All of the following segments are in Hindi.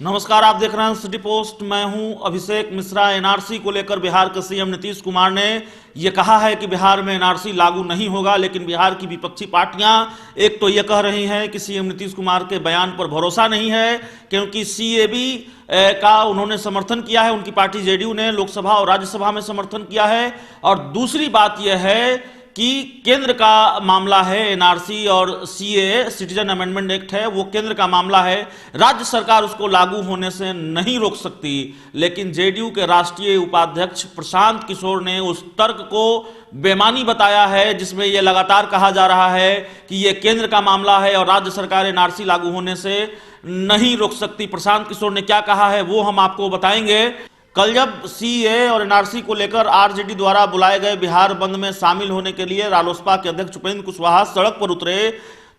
नमस्कार, आप देख रहे हैं सिटी पोस्ट। मैं हूं अभिषेक मिश्रा। एनआरसी को लेकर बिहार के सीएम नीतीश कुमार ने यह कहा है कि बिहार में एनआरसी लागू नहीं होगा, लेकिन बिहार की विपक्षी पार्टियां एक तो यह कह रही हैं कि सीएम नीतीश कुमार के बयान पर भरोसा नहीं है, क्योंकि सीएबी का उन्होंने समर्थन किया है, उनकी पार्टी जेडीयू ने लोकसभा और राज्यसभा में समर्थन किया है। और दूसरी बात यह है कि केंद्र का मामला है, एनआरसी और सीए सिटीजन अमेंडमेंट एक्ट है, वो केंद्र का मामला है, राज्य सरकार उसको लागू होने से नहीं रोक सकती। लेकिन जेडीयू के राष्ट्रीय उपाध्यक्ष प्रशांत किशोर ने उस तर्क को बेमानी बताया है, जिसमें यह लगातार कहा जा रहा है कि यह केंद्र का मामला है और राज्य सरकार एनआरसी लागू होने से नहीं रोक सकती। प्रशांत किशोर ने क्या कहा है वो हम आपको बताएंगे। कल जब सीए और एनआरसी को लेकर आरजेडी द्वारा बुलाए गए बिहार बंद में शामिल होने के लिए रालोसपा के अध्यक्ष उपेंद्र कुशवाहा सड़क पर उतरे,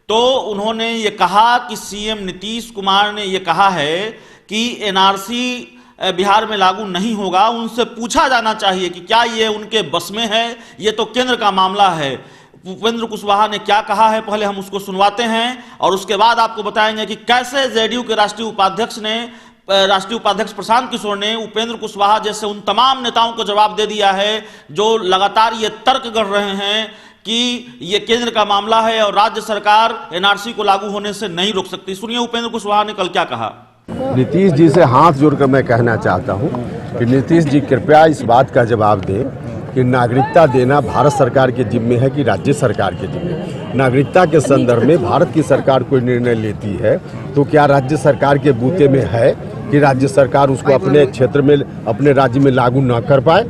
तो उन्होंने ये कहा कि सीएम नीतीश कुमार ने ये कहा है कि एनआरसी बिहार में लागू नहीं होगा। उनसे पूछा जाना चाहिए कि क्या ये उनके बस में है, ये तो केंद्र का मामला है। उपेंद्र कुशवाहा ने क्या कहा है पहले हम उसको सुनवाते हैं और उसके बाद आपको बताएंगे कि कैसे जेडीयू के राष्ट्रीय उपाध्यक्ष प्रशांत किशोर ने उपेंद्र कुशवाहा जैसे उन तमाम नेताओं को जवाब दे दिया है जो लगातार ये तर्क कर रहे हैं कि ये केंद्र का मामला है और राज्य सरकार एनआरसी को लागू होने से नहीं रोक सकती। सुनिए उपेंद्र कुशवाहा ने कल क्या कहा। नीतीश जी से हाथ जोड़कर मैं कहना चाहता हूं कि नीतीश जी कृपया इस बात का जवाब दें कि नागरिकता देना भारत सरकार के जिम्मे है कि राज्य सरकार के जिम्मे। नागरिकता के संदर्भ में भारत की सरकार कोई निर्णय लेती है तो क्या राज्य सरकार के बूते में है कि राज्य सरकार उसको अपने क्षेत्र में, अपने राज्य में लागू न कर पाए?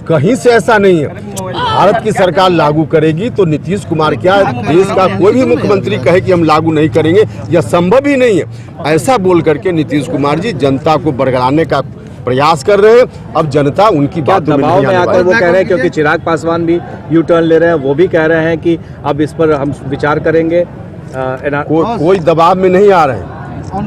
कहीं से ऐसा नहीं है। भारत की सरकार लागू करेगी तो नीतीश कुमार क्या देश का कोई भी मुख्यमंत्री कहे कि हम लागू नहीं करेंगे, यह संभव ही नहीं है। ऐसा बोल करके नीतीश कुमार जी जनता को बरगलाने का प्रयास कर रहे हैं। अब जनता उनकी बातों में नहीं आने वाली। वो कह रहे हैं क्योंकि चिराग पासवान भी यू टर्न ले रहे हैं, वो भी कह रहे हैं कि अब इस पर हम विचार करेंगे। कोई दबाव में नहीं आ रहे हैं।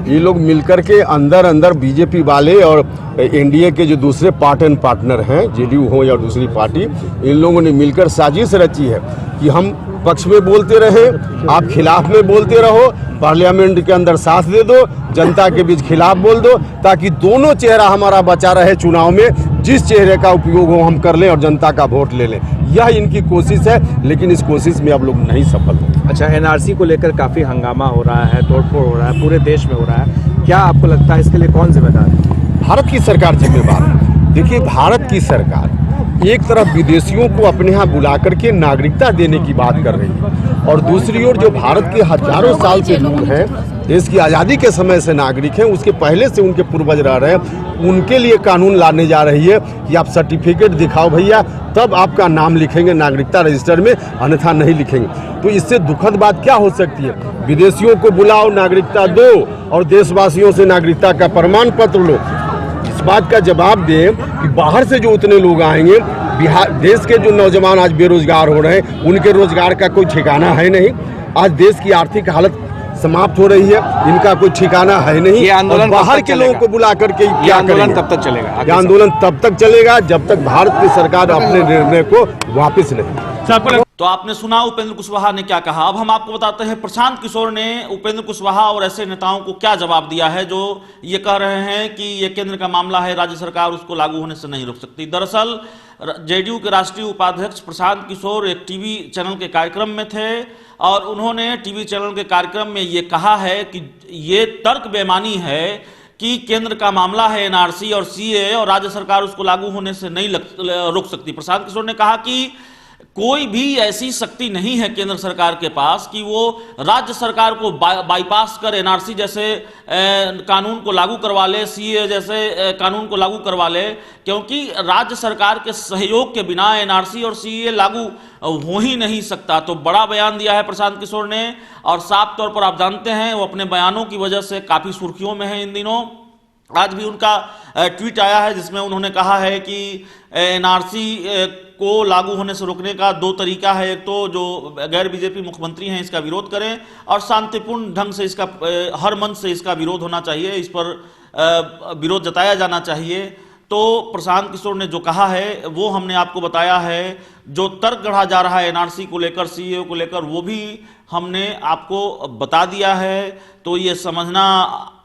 ये लोग मिलकर के अंदर बीजेपी वाले और एनडीए के जो दूसरे पार्टनर हैं, जेडीयू हो या दूसरी पार्टी, इन लोगों ने मिलकर साजिश रची है कि हम पक्ष में बोलते रहे, आप खिलाफ में बोलते रहो, पार्लियामेंट के अंदर साथ दे दो, जनता के बीच खिलाफ बोल दो, ताकि दोनों चेहरा हमारा बचा रहे चुनाव में। जिस चेहरे का उपयोग हो हम कर लें और जनता का वोट ले लें, यह इनकी कोशिश है, लेकिन इस कोशिश में अब लोग नहीं सफल हो। अच्छा, एनआरसी को लेकर काफ़ी हंगामा हो रहा है, तोड़फोड़ हो रहा है, पूरे देश में हो रहा है, क्या आपको लगता है इसके लिए कौन जिम्मेदार है? भारत की सरकार जिम्मेदार है। देखिए, भारत की सरकार एक तरफ विदेशियों को अपने यहाँ बुला करके नागरिकता देने की बात कर रही है और दूसरी ओर जो भारत के हजारों साल से लोग हैं, देश की आज़ादी के समय से नागरिक हैं, उसके पहले से उनके पूर्वज रह रहे हैं, उनके लिए कानून लाने जा रही है कि आप सर्टिफिकेट दिखाओ भैया, तब आपका नाम लिखेंगे नागरिकता रजिस्टर में, अन्यथा नहीं लिखेंगे। तो इससे दुखद बात क्या हो सकती है? विदेशियों को बुलाओ, नागरिकता दो और देशवासियों से नागरिकता का प्रमाण पत्र लो। इस बात का जवाब दें कि बाहर से जो उतने लोग आएंगे, बिहार देश के जो नौजवान आज बेरोजगार हो रहे हैं, उनके रोजगार का कोई ठिकाना है नहीं। आज देश की आर्थिक हालत समाप्त हो रही है, इनका कोई ठिकाना है नहीं। ये आंदोलन बाहर के लोगों को बुला करके ये आंदोलन तब तक चलेगा? ये आंदोलन तब तक चलेगा जब तक भारत की सरकार अपने निर्णय को वापस नहीं। तो आपने सुना उपेंद्र कुशवाहा ने क्या कहा। अब हम आपको बताते हैं प्रशांत किशोर ने उपेंद्र कुशवाहा और ऐसे नेताओं को क्या जवाब दिया है जो ये कह रहे हैं कि ये केंद्र का मामला है, राज्य सरकार उसको लागू होने से नहीं रोक सकती। दरअसल जेडीयू के राष्ट्रीय उपाध्यक्ष प्रशांत किशोर एक टीवी चैनल के कार्यक्रम में थे और उन्होंने टीवी चैनल के कार्यक्रम में ये कहा है कि ये तर्क बेमानी है कि केंद्र का मामला है एनआरसी और सीए और राज्य सरकार उसको लागू होने से नहीं रोक सकती। प्रशांत किशोर ने कहा कि कोई भी ऐसी शक्ति नहीं है केंद्र सरकार के पास कि वो राज्य सरकार को बाईपास कर एनआरसी जैसे कानून को लागू करवा ले, सीए जैसे कानून को लागू करवा ले, क्योंकि राज्य सरकार के सहयोग के बिना एनआरसी और सीए लागू हो ही नहीं सकता। तो बड़ा बयान दिया है प्रशांत किशोर ने और साफ तौर पर आप जानते हैं वो अपने बयानों की वजह से काफ़ी सुर्खियों में है इन दिनों। आज भी उनका ट्वीट आया है जिसमें उन्होंने कहा है कि एनआरसी को लागू होने से रोकने का दो तरीका है। एक तो जो गैर बीजेपी मुख्यमंत्री हैं इसका विरोध करें और शांतिपूर्ण ढंग से इसका हर मंच से इसका विरोध होना चाहिए, इस पर विरोध जताया जाना चाहिए। तो प्रशांत किशोर ने जो कहा है वो हमने आपको बताया है। जो तर्क गढ़ा जा रहा है एनआरसी को लेकर, सीए को लेकर, वो भी हमने आपको बता दिया है। तो ये समझना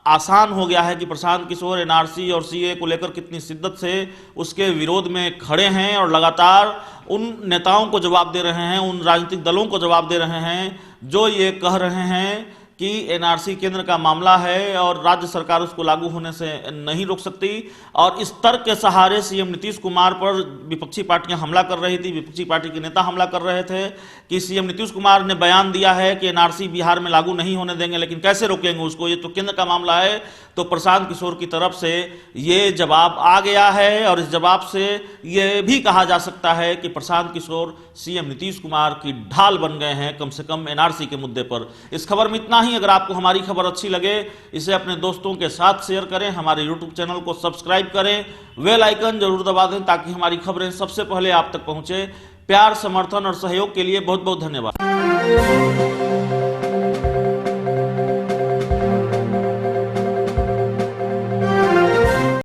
आसान हो गया है कि प्रशांत किशोर एनआरसी और सीए को लेकर कितनी शिद्दत से उसके विरोध में खड़े हैं और लगातार उन नेताओं को जवाब दे रहे हैं, उन राजनीतिक दलों को जवाब दे रहे हैं जो ये कह रहे हैं कि एनआरसी केंद्र का मामला है और राज्य सरकार उसको लागू होने से नहीं रोक सकती। और इस तर्क के सहारे सीएम नीतीश कुमार पर विपक्षी पार्टियां हमला कर रही थी, विपक्षी पार्टी के नेता हमला कर रहे थे कि सीएम नीतीश कुमार ने बयान दिया है कि एनआरसी बिहार में लागू नहीं होने देंगे, लेकिन कैसे रोकेंगे उसको, ये तो केंद्र का मामला है। तो प्रशांत किशोर की तरफ से ये जवाब आ गया है और इस जवाब से ये भी कहा जा सकता है कि प्रशांत किशोर सीएम नीतीश कुमार की ढाल बन गए हैं, कम से कम एनआरसी के मुद्दे पर। इस खबर में इतना ही। अगर आपको हमारी खबर अच्छी लगे इसे अपने दोस्तों के साथ शेयर करें, हमारे यूट्यूब चैनल को सब्सक्राइब करें, बेल आइकन जरूर दबा दें ताकि हमारी खबरें सबसे पहले आप तक पहुंचे। प्यार, समर्थन और सहयोग के लिए बहुत बहुत धन्यवाद।